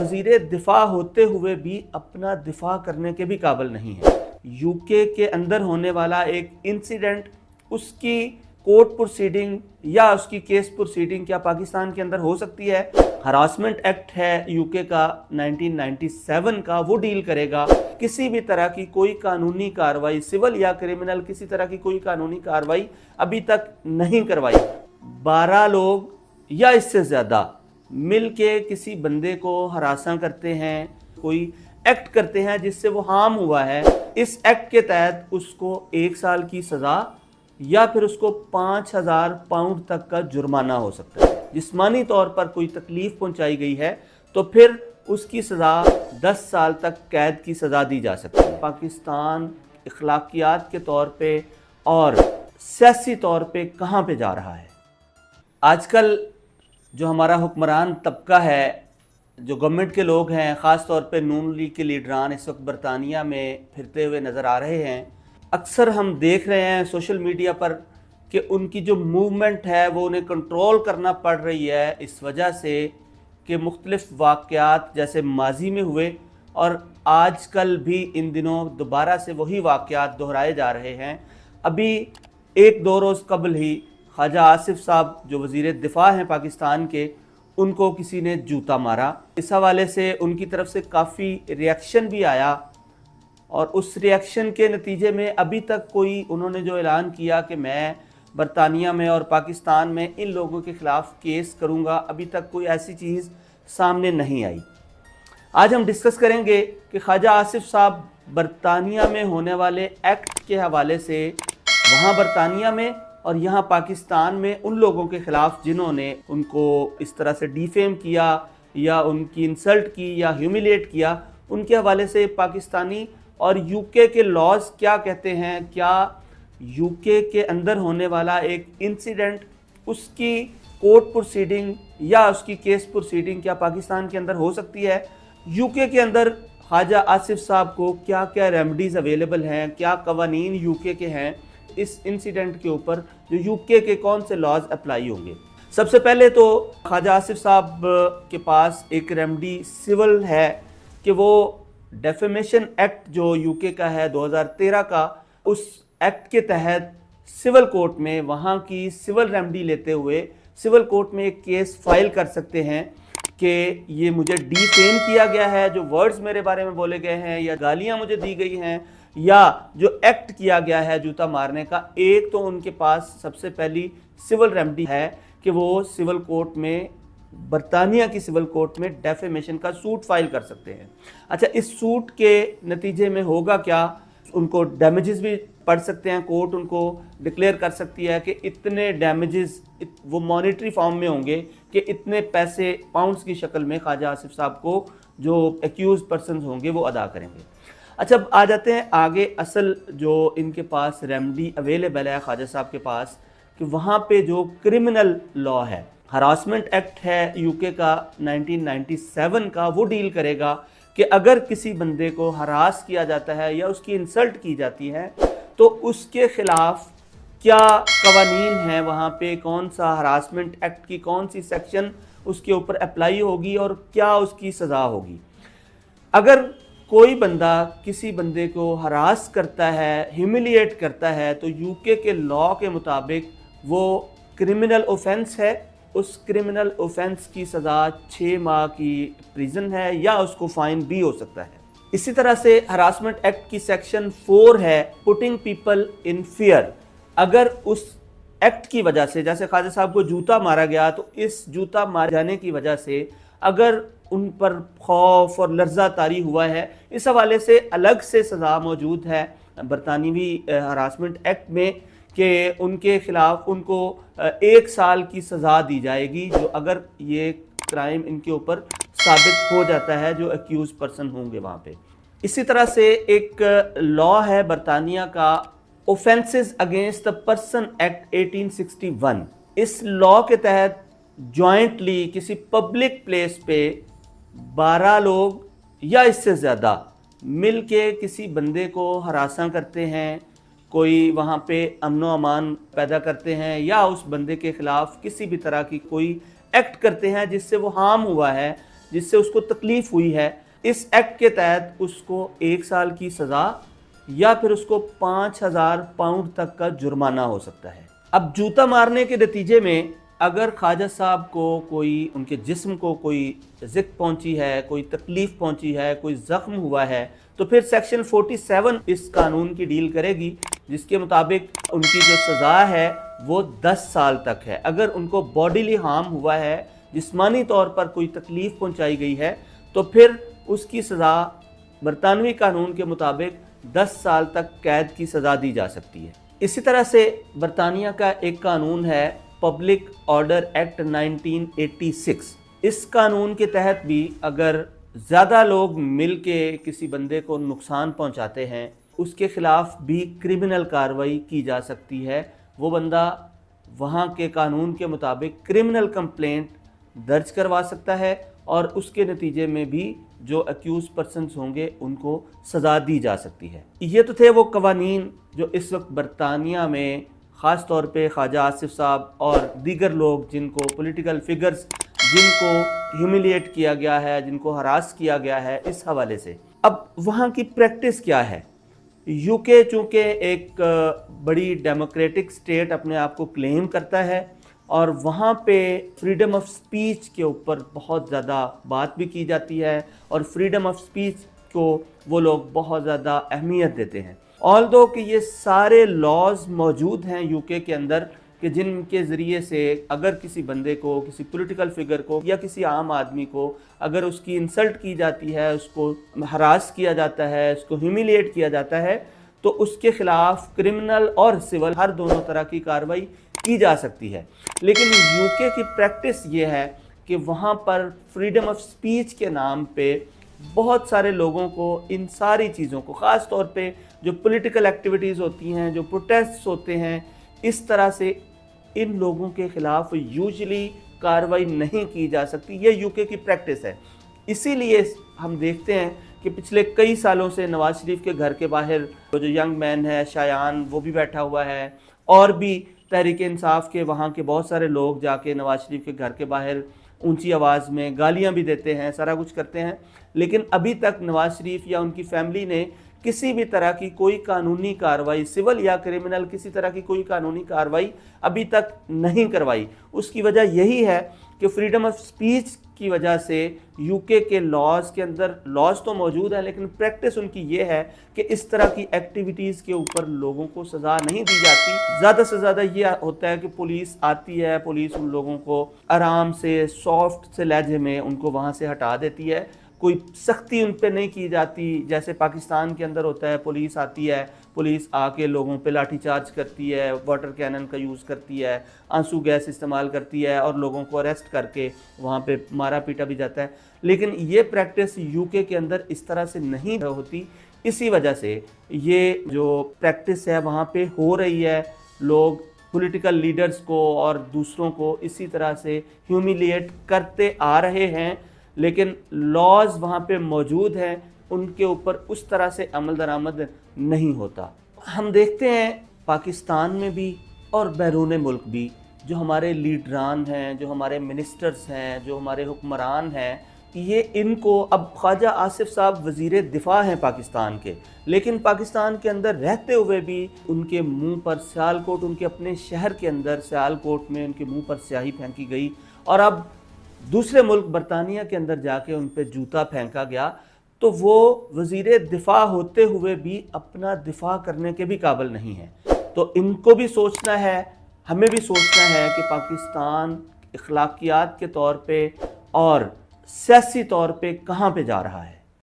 वज़ीर दिफा होते हुए भी अपना दिफा करने के भी काबिल नहीं है। यूके के अंदर होने वाला एक इंसिडेंट, उसकी कोर्ट प्रोसीडिंग या उसकी केस प्रोसीडिंग क्या पाकिस्तान के अंदर हो सकती है? हरासमेंट एक्ट है यूके का 1997 का, वो डील करेगा। किसी भी तरह की कोई कानूनी कार्रवाई, सिविल या क्रिमिनल, किसी तरह की कोई कानूनी कार्रवाई अभी तक नहीं करवाई। 12 लोग या इससे ज़्यादा मिलके किसी बंदे को हरासा करते हैं, कोई एक्ट करते हैं जिससे वो हार्म हुआ है, इस एक्ट के तहत उसको 1 साल की सज़ा या फिर उसको 5,000 पाउंड तक का जुर्माना हो सकता है। जिस्मानी तौर पर कोई तकलीफ पहुंचाई गई है तो फिर उसकी सज़ा 10 साल तक कैद की सज़ा दी जा सकती है। पाकिस्तान अखलाकियात के तौर पे और सियासी तौर पे कहाँ पे जा रहा है? आजकल जो हमारा हुक्मरान तबका है, जो गवर्नमेंट के लोग हैं, ख़ास तौर पे नून लीग के लीडरान इस वक्त बरतानिया में फिरते हुए नज़र आ रहे हैं। अक्सर हम देख रहे हैं सोशल मीडिया पर कि उनकी जो मूवमेंट है वो उन्हें कंट्रोल करना पड़ रही है, इस वजह से कि मुख्तलिफ वाक़यात जैसे माजी में हुए और आजकल भी इन दिनों दोबारा से वही वाक़यात दोहराए जा रहे हैं। अभी 1-2 रोज़ कबल ही ख्वाजा आसिफ साहब जो वज़ीर दिफा हैं पाकिस्तान के, उनको किसी ने जूता मारा। इस हवाले से उनकी तरफ से काफ़ी रिएक्शन भी आया और उस रिएक्शन के नतीजे में अभी तक कोई उन्होंने जो ऐलान किया कि मैं बरतानिया में और पाकिस्तान में इन लोगों के ख़िलाफ़ केस करूँगा, अभी तक कोई ऐसी चीज़ सामने नहीं आई। आज हम डिस्कस करेंगे कि ख्वाजा आसिफ साहब बरतानिया में होने वाले एक्ट के हवाले से वहाँ बरतानिया में और यहाँ पाकिस्तान में उन लोगों के ख़िलाफ़ जिन्होंने उनको इस तरह से डिफेम किया या उनकी इंसल्ट की या ह्यूमिलेट किया, उनके हवाले से पाकिस्तानी और यूके के लॉज क्या कहते हैं। क्या यूके के अंदर होने वाला एक इंसिडेंट, उसकी कोर्ट प्रोसीडिंग या उसकी केस प्रोसीडिंग क्या पाकिस्तान के अंदर हो सकती है? यूके के अंदर ख्वाजा आसिफ साहब को क्या क्या रेमेडीज़ अवेलेबल हैं, क्या कवानीन यूके के हैं इस इंसिडेंट के ऊपर, जो यूके के कौन से लॉज अप्लाई होंगे? सबसे पहले तो ख्वाजा आसिफ साहब के पास एक रेमेडी सिविल है कि वो डेफेमेशन एक्ट जो यूके का है 2013 का, उस एक्ट के तहत सिविल कोर्ट में वहाँ की सिविल रेमेडी लेते हुए सिविल कोर्ट में एक केस फाइल कर सकते हैं कि ये मुझे डिफेम किया गया है, जो वर्ड्स मेरे बारे में बोले गए हैं या गालियाँ मुझे दी गई हैं या जो एक्ट किया गया है जूता मारने का। एक तो उनके पास सबसे पहली सिविल रेमेडी है कि वो सिविल कोर्ट में, बरतानिया की सिविल कोर्ट में डेफेमेशन का सूट फाइल कर सकते हैं। अच्छा, इस सूट के नतीजे में होगा क्या? उनको डैमेजेस भी पड़ सकते हैं, कोर्ट उनको डिक्लेयर कर सकती है कि इतने डैमेजेस वो मॉनेटरी फॉर्म में होंगे कि इतने पैसे पाउंड्स की शक्ल में ख्वाजा आसिफ साहब को जो एक्यूज पर्सन होंगे वो अदा करेंगे। अच्छा, अब आ जाते हैं आगे, असल जो इनके पास रेमेडी अवेलेबल है ख्वाजा साहब के पास, कि वहाँ पे जो क्रिमिनल लॉ है, हरासमेंट एक्ट है यूके का 1997 का, वो डील करेगा कि अगर किसी बंदे को हरास किया जाता है या उसकी इंसल्ट की जाती है तो उसके ख़िलाफ़ क्या कवानीन है, वहाँ पे कौन सा हरासमेंट एक्ट की कौन सी सेक्शन उसके ऊपर अप्लाई होगी और क्या उसकी सज़ा होगी। अगर कोई बंदा किसी बंदे को हरास करता है, ह्यूमिलिएट करता है, तो यूके के लॉ के मुताबिक वो क्रिमिनल ऑफेंस है। उस क्रिमिनल ऑफेंस की सज़ा 6 माह की प्रिजन है या उसको फ़ाइन भी हो सकता है। इसी तरह से हरासमेंट एक्ट की सेक्शन 4 है पुटिंग पीपल इन फियर। अगर उस एक्ट की वजह से, जैसे ख्वाजा साहब को जूता मारा गया, तो इस जूता मारे जाने की वजह से अगर उन पर खौफ और लर्जा तारी हुआ है, इस हवाले से अलग से सज़ा मौजूद है बरतानवी हरासमेंट एक्ट में कि उनके ख़िलाफ़ उनको 1 साल की सज़ा दी जाएगी, जो अगर ये क्राइम इनके ऊपर साबित हो जाता है, जो एक्यूज पर्सन होंगे वहाँ पे। इसी तरह से एक लॉ है बरतानिया का, offences against the person act 1861। इस लॉ के तहत जॉइंटली किसी पब्लिक प्लेस पे 12 लोग या इससे ज़्यादा मिल के किसी बंदे को हरासा करते हैं, कोई वहाँ पे अमन व अमान पैदा करते हैं या उस बंदे के ख़िलाफ़ किसी भी तरह की कोई एक्ट करते हैं जिससे वो हार्म हुआ है जिससे उसको तकलीफ हुई है, इस एक्ट के तहत उसको 1 साल की सज़ा या फिर उसको 5,000 पाउंड तक का जुर्माना हो सकता है। अब जूता मारने के नतीजे में अगर ख्वाजा साहब को कोई, उनके जिस्म को कोई ज़िक पहुंची है, कोई तकलीफ़ पहुंची है, कोई ज़ख्म हुआ है, तो फिर सेक्शन 47 इस कानून की डील करेगी, जिसके मुताबिक उनकी जो सज़ा है वो 10 साल तक है। अगर उनको बॉडीली हार्म हुआ है, जिस्मानी तौर पर कोई तकलीफ़ पहुंचाई गई है, तो फिर उसकी सज़ा बरतानवी कानून के मुताबिक 10 साल तक कैद की सज़ा दी जा सकती है। इसी तरह से बरतानिया का एक कानून है पब्लिक ऑर्डर एक्ट 1986। इस कानून के तहत भी अगर ज़्यादा लोग मिल के किसी बंदे को नुकसान पहुंचाते हैं, उसके ख़िलाफ़ भी क्रिमिनल कार्रवाई की जा सकती है। वो बंदा वहाँ के कानून के मुताबिक क्रिमिनल कंप्लेंट दर्ज करवा सकता है और उसके नतीजे में भी जो अक्यूज पर्सनस होंगे उनको सज़ा दी जा सकती है। ये तो थे वो कवानीन जो इस वक्त बरतानिया में ख़ास तौर पे ख्वाजा आसिफ साहब और दीगर लोग, जिनको पॉलिटिकल फिगर्स, जिनको ह्यूमिलिएट किया गया है, जिनको हरास किया गया है, इस हवाले से। अब वहाँ की प्रैक्टिस क्या है? यूके चूँकि एक बड़ी डेमोक्रेटिक स्टेट अपने आप को क्लेम करता है और वहाँ पे फ्रीडम ऑफ स्पीच के ऊपर बहुत ज़्यादा बात भी की जाती है और फ्रीडम ऑफ स्पीच को वो लोग बहुत ज़्यादा अहमियत देते हैं। ऑल्दो कि ये सारे लॉज मौजूद हैं यूके के अंदर कि जिनके ज़रिए से अगर किसी बंदे को, किसी पॉलिटिकल फिगर को या किसी आम आदमी को अगर उसकी इंसल्ट की जाती है, उसको हरास किया जाता है, उसको ह्यूमिलिएट किया जाता है, तो उसके ख़िलाफ़ क्रिमिनल और सिविल हर दोनों तरह की कार्रवाई की जा सकती है। लेकिन यूके की प्रैक्टिस ये है कि वहाँ पर फ्रीडम ऑफ स्पीच के नाम पे बहुत सारे लोगों को इन सारी चीज़ों को, ख़ास तौर पे जो पॉलिटिकल एक्टिविटीज़ होती हैं, जो प्रोटेस्ट होते हैं, इस तरह से इन लोगों के ख़िलाफ़ यूजुअली कार्रवाई नहीं की जा सकती। ये यूके की प्रैक्टिस है। इसीलिए हम देखते हैं कि पिछले कई सालों से नवाज़ शरीफ के घर के बाहर वो जो यंग मैन है शायान, वो भी बैठा हुआ है और भी तहरीक इंसाफ के वहाँ के बहुत सारे लोग जाके नवाज़ शरीफ के घर के बाहर ऊंची आवाज़ में गालियाँ भी देते हैं, सारा कुछ करते हैं। लेकिन अभी तक नवाज़ शरीफ या उनकी फैमिली ने किसी भी तरह की कोई कानूनी कार्रवाई, सिविल या क्रिमिनल, किसी तरह की कोई कानूनी कार्रवाई अभी तक नहीं करवाई। उसकी वजह यही है कि फ्रीडम ऑफ स्पीच की वजह से यूके के लॉज के अंदर लॉज तो मौजूद है, लेकिन प्रैक्टिस उनकी ये है कि इस तरह की एक्टिविटीज़ के ऊपर लोगों को सज़ा नहीं दी जाती। ज़्यादा से ज़्यादा ये होता है कि पुलिस आती है, पुलिस उन लोगों को आराम से, सॉफ्ट से लहजे में उनको वहाँ से हटा देती है। कोई सख्ती उन पे नहीं की जाती जैसे पाकिस्तान के अंदर होता है। पुलिस आती है, पुलिस आके लोगों पे लाठीचार्ज करती है, वाटर कैनन का यूज़ करती है, आंसू गैस इस्तेमाल करती है और लोगों को अरेस्ट करके वहाँ पे मारा पीटा भी जाता है। लेकिन ये प्रैक्टिस यूके के अंदर इस तरह से नहीं होती। इसी वजह से ये जो प्रैक्टिस है वहाँ पे हो रही है। लोग पॉलिटिकल लीडर्स को और दूसरों को इसी तरह से ह्यूमिलिएट करते आ रहे हैं, लेकिन लॉज वहाँ पे मौजूद हैं, उनके ऊपर उस तरह से अमल दरामद नहीं होता। हम देखते हैं पाकिस्तान में भी और बैरून मुल्क भी जो हमारे लीडरान हैं, जो हमारे मिनिस्टर्स हैं, जो हमारे हुक्मरान हैं, ये इनको, अब ख्वाजा आसिफ साहब वज़ीर दिफा हैं पाकिस्तान के, लेकिन पाकिस्तान के अंदर रहते हुए भी उनके मुंह पर सियालकोट, उनके अपने शहर के अंदर सियालकोट में उनके मुंह पर स्याही फेंकी गई और अब दूसरे मुल्क बरतानिया के अंदर जाके उन पर जूता फेंका गया। तो वो वज़ीर दिफा होते हुए भी अपना दिफा करने के भी काबिल नहीं है। तो इनको भी सोचना है, हमें भी सोचना है कि पाकिस्तान अखलाकियात के तौर पे और सियासी तौर पे कहाँ पे जा रहा है।